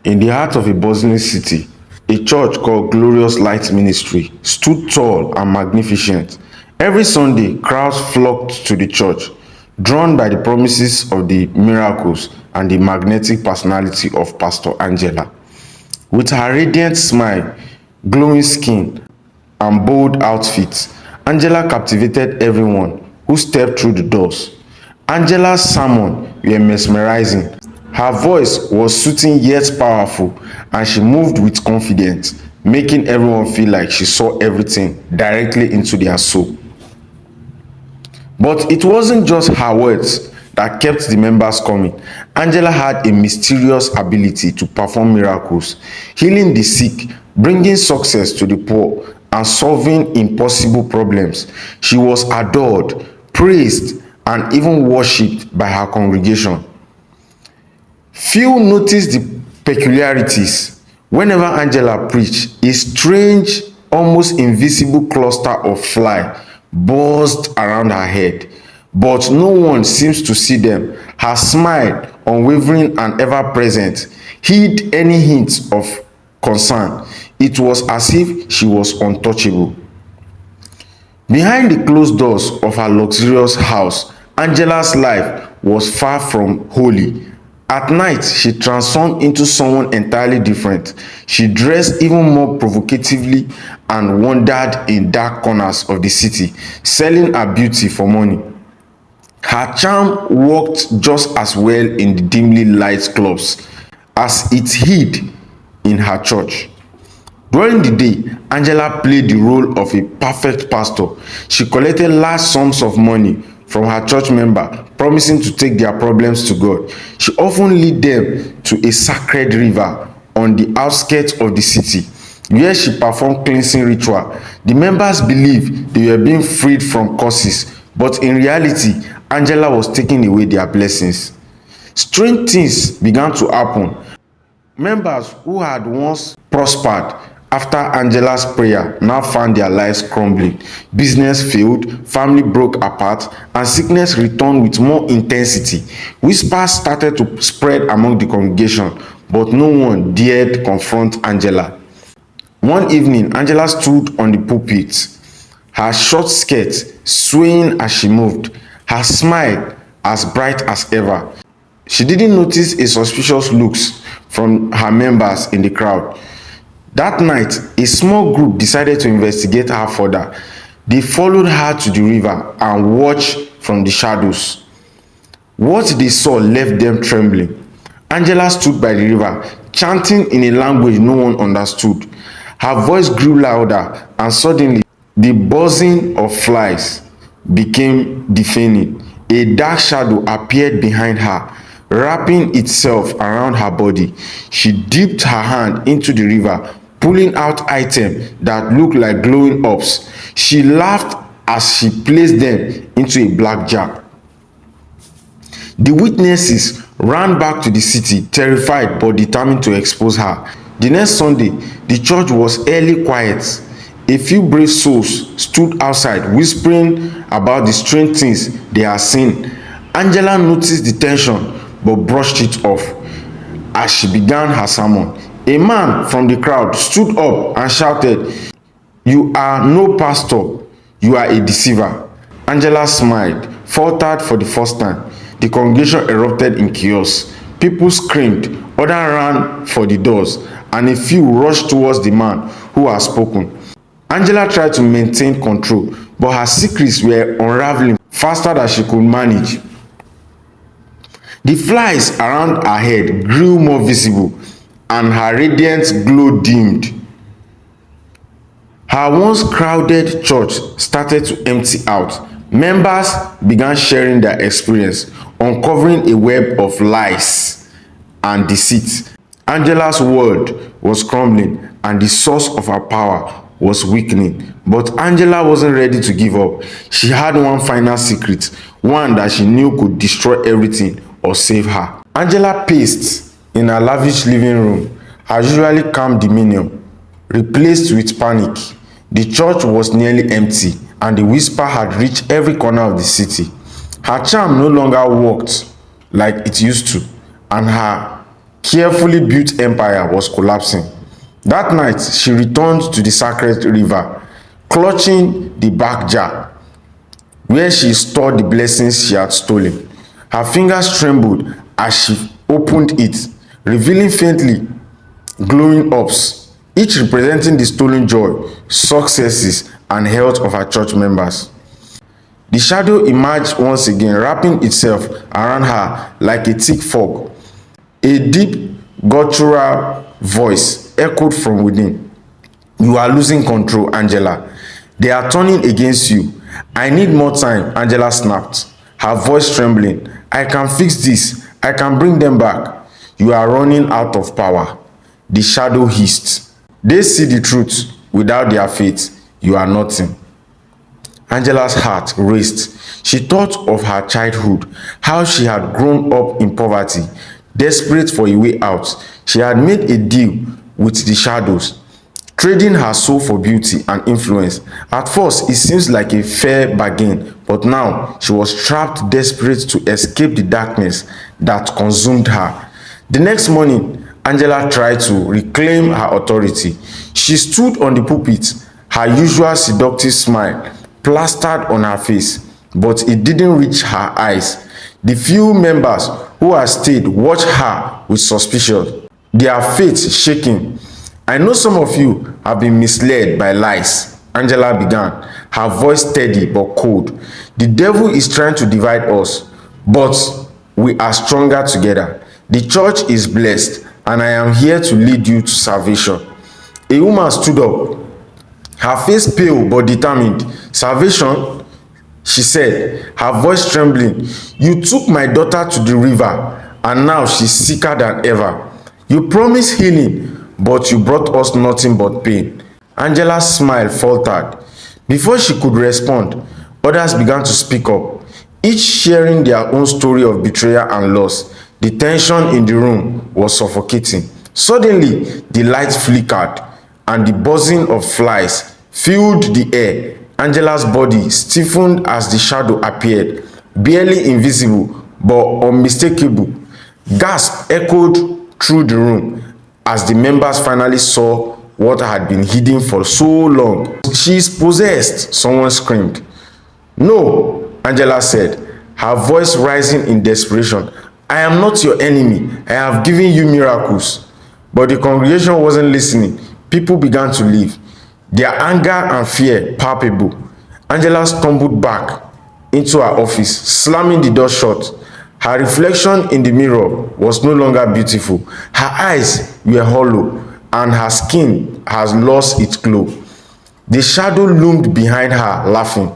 In the heart of a bustling city, a church called Glorious Light Ministry stood tall and magnificent. Every Sunday, crowds flocked to the church, drawn by the promises of the miracles and the magnetic personality of Pastor Angela. With her radiant smile, glowing skin, and bold outfit, Angela captivated everyone who stepped through the doors. Angela's sermons were mesmerizing. Her voice was soothing yet powerful, and she moved with confidence, making everyone feel like she saw everything directly into their soul. But it wasn't just her words that kept the members coming. Angela had a mysterious ability to perform miracles, healing the sick, bringing success to the poor, and solving impossible problems. She was adored, praised, and even worshipped by her congregation. Few noticed the peculiarities. Whenever Angela preached, a strange, almost invisible cluster of flies buzzed around her head, but no one seems to see them. Her smile, unwavering and ever-present, hid any hint of concern. It was as if she was untouchable. Behind the closed doors of her luxurious house, Angela's life was far from holy. At night, she transformed into someone entirely different. She dressed even more provocatively and wandered in dark corners of the city, selling her beauty for money. Her charm worked just as well in the dimly lit clubs as it hid in her church. During the day, Angela played the role of a perfect pastor. She collected large sums of money from her church members, promising to take their problems to God. She often led them to a sacred river on the outskirts of the city, where she performed cleansing ritual. The members believed they were being freed from curses, but in reality, Angela was taking away their blessings. Strange things began to happen. Members who had once prospered after Angela's prayer now found their lives crumbling. Business failed, family broke apart, and sickness returned with more intensity. Whispers started to spread among the congregation, but no one dared confront Angela. One evening, Angela stood on the pulpit, her short skirt swaying as she moved, her smile as bright as ever. She didn't notice a suspicious looks from her members in the crowd. That night, a small group decided to investigate her further. They followed her to the river and watched from the shadows. What they saw left them trembling. Angela stood by the river, chanting in a language no one understood. Her voice grew louder, and suddenly, the buzzing of flies became deafening. A dark shadow appeared behind her, wrapping itself around her body. She dipped her hand into the river, pulling out items that looked like glowing orbs. She laughed as she placed them into a black jar. The witnesses ran back to the city, terrified but determined to expose her. The next Sunday, the church was eerily quiet. A few brave souls stood outside, whispering about the strange things they had seen. Angela noticed the tension but brushed it off. As she began her sermon, a man from the crowd stood up and shouted, "You are no pastor, you are a deceiver." Angela smiled, faltered for the first time. The congregation erupted in chaos. People screamed, others ran for the doors, and a few rushed towards the man who had spoken. Angela tried to maintain control, but her secrets were unraveling faster than she could manage. The flies around her head grew more visible, and her radiant glow dimmed. Her once crowded church started to empty out. Members began sharing their experience, uncovering a web of lies and deceit. Angela's world was crumbling, and the source of her power was weakening. But Angela wasn't ready to give up. She had one final secret, one that she knew could destroy everything or save her. Angela paced in her lavish living room, her usually calm demeanor replaced with panic. The church was nearly empty, and the whisper had reached every corner of the city. Her charm no longer worked like it used to, and her carefully built empire was collapsing. That night, she returned to the sacred river, clutching the bark jar where she stored the blessings she had stolen. Her fingers trembled as she opened it, revealing faintly glowing orbs, each representing the stolen joy, successes, and health of her church members. The shadow emerged once again, wrapping itself around her like a thick fog. A deep, guttural voice echoed from within. "You are losing control, Angela. They are turning against you." "I need more time," Angela snapped, her voice trembling. "I can fix this. I can bring them back." "You are running out of power," the shadow hissed. "They see the truth. Without their faith, you are nothing." Angela's heart raced. She thought of her childhood, how she had grown up in poverty, desperate for a way out. She had made a deal with the shadows, trading her soul for beauty and influence. At first, it seems like a fair bargain, but now she was trapped, desperate to escape the darkness that consumed her. The next morning, Angela tried to reclaim her authority. She stood on the pulpit, her usual seductive smile plastered on her face, but it didn't reach her eyes. The few members who had stayed watched her with suspicion, their faith shaking. "I know some of you have been misled by lies," Angela began, her voice steady but cold. "The devil is trying to divide us, but we are stronger together. The church is blessed, and I am here to lead you to salvation." A woman stood up, her face pale but determined. "Salvation?" she said, her voice trembling. "You took my daughter to the river, and now she's sicker than ever. You promised healing, but you brought us nothing but pain." Angela's smile faltered. Before she could respond, others began to speak up, each sharing their own story of betrayal and loss. The tension in the room was suffocating. Suddenly, the lights flickered, and the buzzing of flies filled the air. Angela's body stiffened as the shadow appeared, barely invisible but unmistakable. Gasps echoed through the room as the members finally saw what had been hidden for so long. "She is possessed," someone screamed. "No," Angela said, her voice rising in desperation. "I am not your enemy. I have given you miracles." But the congregation wasn't listening. People began to leave, their anger and fear palpable. Angela stumbled back into her office, slamming the door shut. Her reflection in the mirror was no longer beautiful. Her eyes were hollow, and her skin has lost its glow. The shadow loomed behind her, laughing.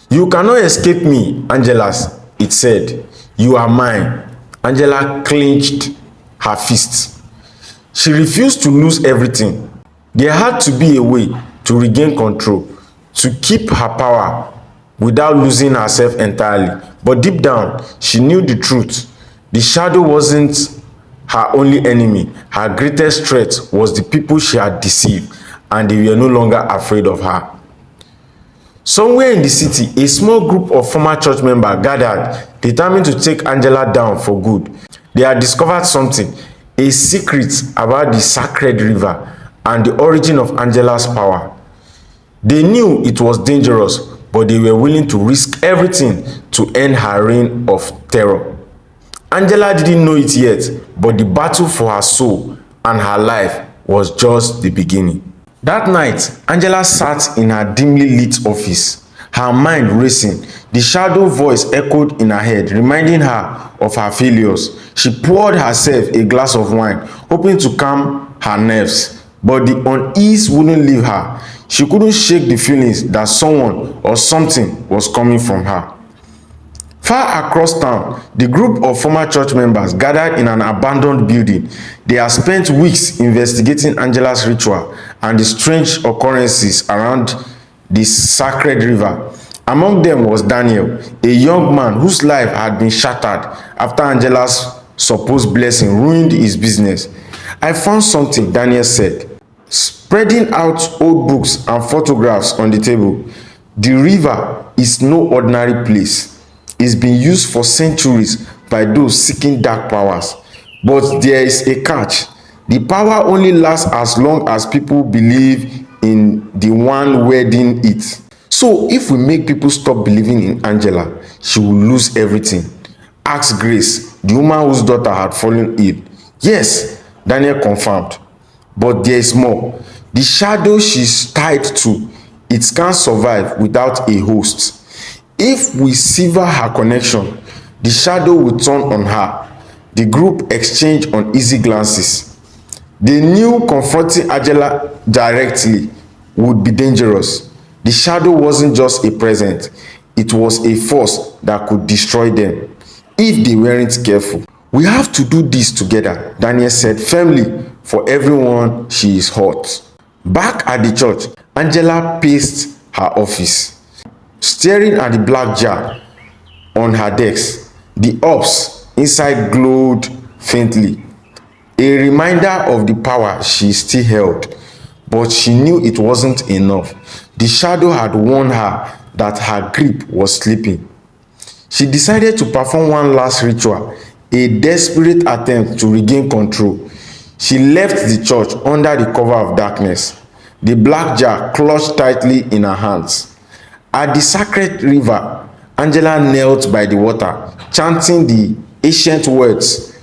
"You cannot escape me, Angela," it said. "You are mine." Angela clenched her fists. She refused to lose everything. There had to be a way to regain control, to keep her power without losing herself entirely. But deep down, she knew the truth. The shadow wasn't her only enemy. Her greatest threat was the people she had deceived, and they were no longer afraid of her. Somewhere in the city, a small group of former church members gathered, determined to take Angela down for good. They had discovered something, a secret about the sacred river and the origin of Angela's power. They knew it was dangerous, but they were willing to risk everything to end her reign of terror. Angela didn't know it yet, but the battle for her soul and her life was just the beginning. That night, Angela sat in her dimly lit office, her mind racing. The shadow voice echoed in her head, reminding her of her failures. She poured herself a glass of wine, hoping to calm her nerves, but the unease wouldn't leave her. She couldn't shake the feelings that someone or something was coming from her. Far across town, the group of former church members gathered in an abandoned building. They had spent weeks investigating Angela's ritual and the strange occurrences around the sacred river. Among them was Daniel, a young man whose life had been shattered after Angela's supposed blessing ruined his business. "I found something," Daniel said, spreading out old books and photographs on the table. "The river is no ordinary place. It's been used for centuries by those seeking dark powers. But there is a catch. The power only lasts as long as people believe in the one wielding it. So if we make people stop believing in Angela, she will lose everything. Asked Grace, the woman whose daughter had fallen ill. Yes, Daniel confirmed. But there is more. The shadow she's tied to, it can't survive without a host. If we sever her connection, the shadow will turn on her. The group exchanged uneasy glances. They knew confronting Angela directly would be dangerous. The shadow wasn't just a presence, it was a force that could destroy them if they weren't careful. We have to do this together, Daniel said firmly. For everyone, she is hot. Back at the church, Angela paced her office, staring at the black jar on her desk. The orbs inside glowed faintly, a reminder of the power she still held. But she knew it wasn't enough. The shadow had warned her that her grip was slipping. She decided to perform one last ritual, a desperate attempt to regain control. She left the church under the cover of darkness, the black jar clutched tightly in her hands. At the sacred river, Angela knelt by the water, chanting the ancient words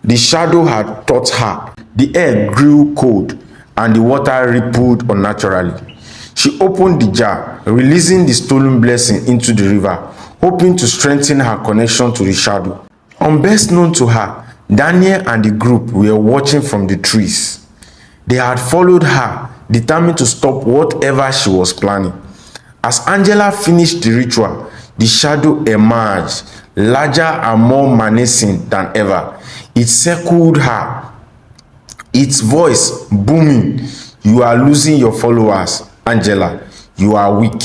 the shadow had taught her. The air grew cold and the water rippled unnaturally. She opened the jar, releasing the stolen blessing into the river, hoping to strengthen her connection to the shadow. Unbeknownst known to her, Daniel and the group were watching from the trees. They had followed her, determined to stop whatever she was planning. As Angela finished the ritual, the shadow emerged, larger and more menacing than ever. It circled her, its voice booming. "You are losing your followers, Angela. You are weak."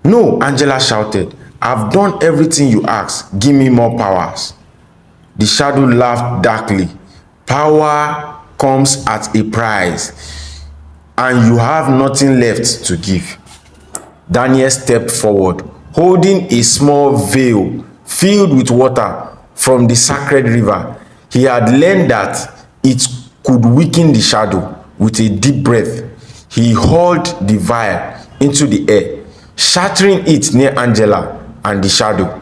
"No," Angela shouted. "I've done everything you asked. Give me more powers." The shadow laughed darkly. "Power comes at a price, and you have nothing left to give." Daniel stepped forward, holding a small vial filled with water from the sacred river. He had learned that it could weaken the shadow. With a deep breath, he hurled the vial into the air, shattering it near Angela and the shadow.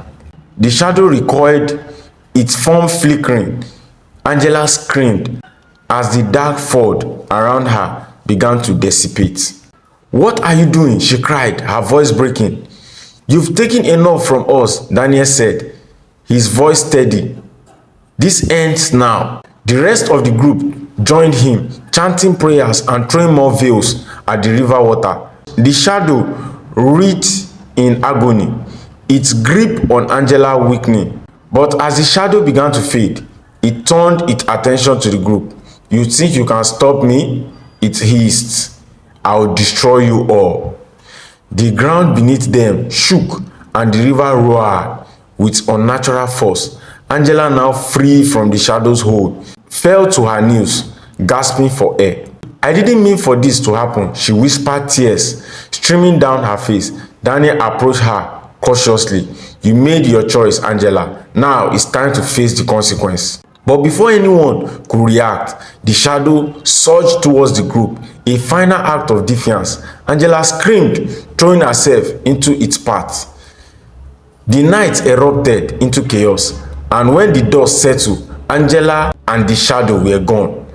The shadow recoiled, its form flickering. Angela screamed as the dark fog around her began to dissipate. "What are you doing?" she cried, her voice breaking. "You've taken enough from us," Daniel said, his voice steady. "This ends now." The rest of the group joined him, chanting prayers and throwing more veils at the river water. The shadow writhed in agony, its grip on Angela weakening. But as the shadow began to fade, it turned its attention to the group. "You think you can stop me?" it hissed. "I'll destroy you all." The ground beneath them shook and the river roared with unnatural force. Angela, now free from the shadow's hold, fell to her knees, gasping for air. "I didn't mean for this to happen," she whispered, tears streaming down her face. Daniel approached her cautiously. "You made your choice, Angela. Now it's time to face the consequence." But before anyone could react, the shadow surged towards the group, a final act of defiance. Angela screamed, throwing herself into its path. The night erupted into chaos, and when the dust settled, Angela and the shadow were gone.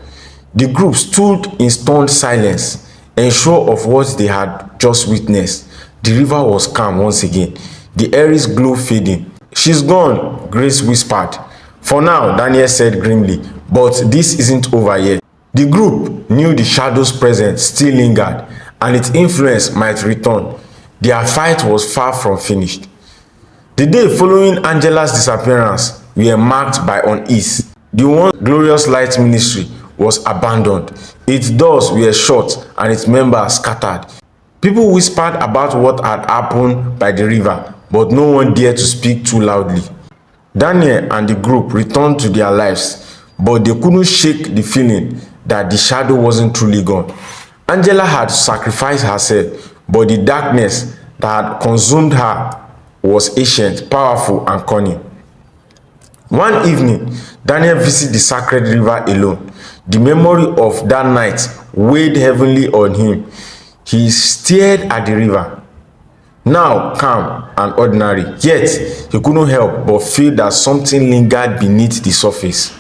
The group stood in stunned silence, unsure of what they had just witnessed. The river was calm once again, the iris glow fading. "She's gone," Grace whispered. "For now," Daniel said grimly, "but this isn't over yet." The group knew the shadow's presence still lingered, and its influence might return. Their fight was far from finished. The day following Angela's disappearance were marked by unease. The once glorious light ministry was abandoned. Its doors were shut and its members scattered. People whispered about what had happened by the river, but no one dared to speak too loudly. Daniel and the group returned to their lives, but they couldn't shake the feeling that the shadow wasn't truly gone. Angela had sacrificed herself, but the darkness that had consumed her was ancient, powerful, and cunning. One evening, Daniel visited the sacred river alone. The memory of that night weighed heavily on him. He stared at the river, now calm and ordinary, yet he couldn't help but feel that something lingered beneath the surface.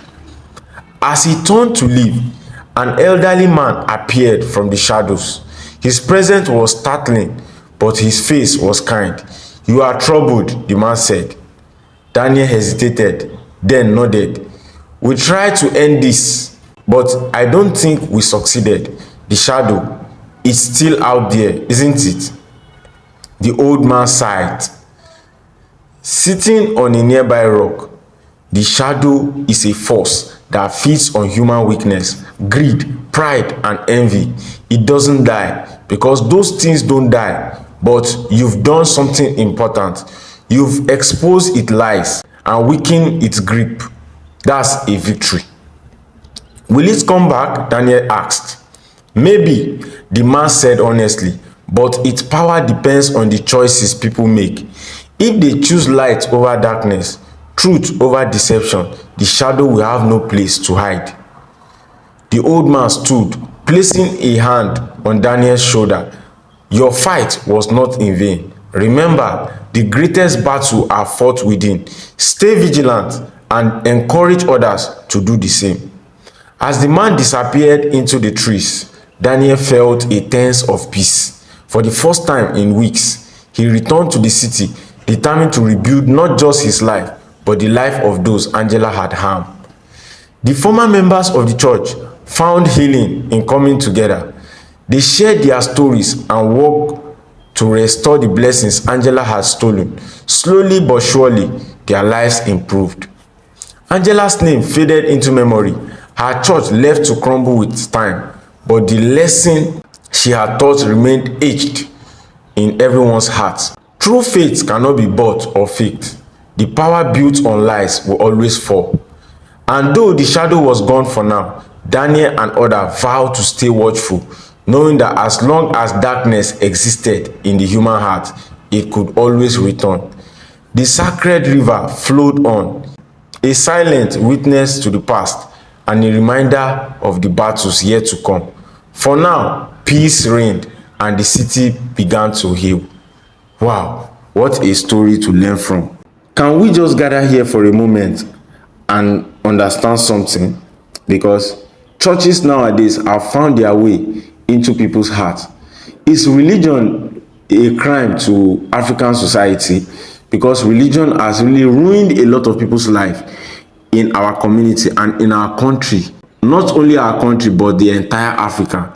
As he turned to leave, an elderly man appeared from the shadows. His presence was startling, but his face was kind. "You are troubled," the man said. Daniel hesitated, then nodded. "We tried to end this, but I don't think we succeeded. The shadow is still out there, isn't it?" The old man sighed. Sitting on a nearby rock, the shadow is a force that feeds on human weakness, greed, pride, and envy. It doesn't die because those things don't die, but you've done something important. You've exposed its lies and weakened its grip. That's a victory. "Will it come back?" Daniel asked. "Maybe," the man said honestly, "but its power depends on the choices people make. If they choose light over darkness, truth over deception, the shadow will have no place to hide." The old man stood, placing a hand on Daniel's shoulder. "Your fight was not in vain. Remember, the greatest battle are fought within. Stay vigilant and encourage others to do the same." As the man disappeared into the trees, Daniel felt a sense of peace. For the first time in weeks, he returned to the city, determined to rebuild not just his life, but the life of those Angela had harmed. The former members of the church found healing in coming together. They shared their stories and worked to restore the blessings Angela had stolen. Slowly but surely, their lives improved. Angela's name faded into memory. Her church left to crumble with time, but the lesson she had taught remained etched in everyone's heart. True faith cannot be bought or faked. The power built on lies will always fall. And though the shadow was gone for now, Daniel and others vowed to stay watchful, knowing that as long as darkness existed in the human heart, it could always return. The sacred river flowed on, a silent witness to the past and a reminder of the battles yet to come. For now, peace reigned and the city began to heal. Wow, what a story to learn from. Can we just gather here for a moment and understand something? Because churches nowadays have found their way into people's hearts. Is religion a crime to African society? Because religion has really ruined a lot of people's life in our community and in our country. Not only our country, but the entire Africa.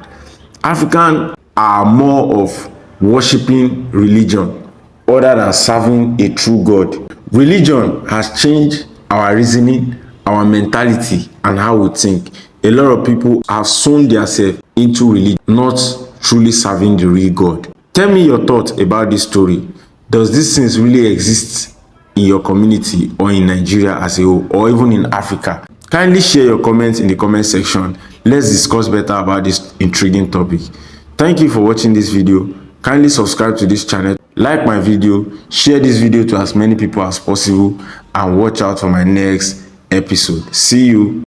Africans are more of worshiping religion other than serving a true God. Religion has changed our reasoning, our mentality, and how we think. A lot of people have sown themselves into religion, not truly serving the real God. Tell me your thoughts about this story. Does these things really exist in your community or in Nigeria as a whole, or even in Africa? Kindly share your comments in the comment section. Let's discuss better about this intriguing topic. Thank you for watching this video. Kindly subscribe to this channel, like my video, share this video to as many people as possible, and watch out for my next episode. See you.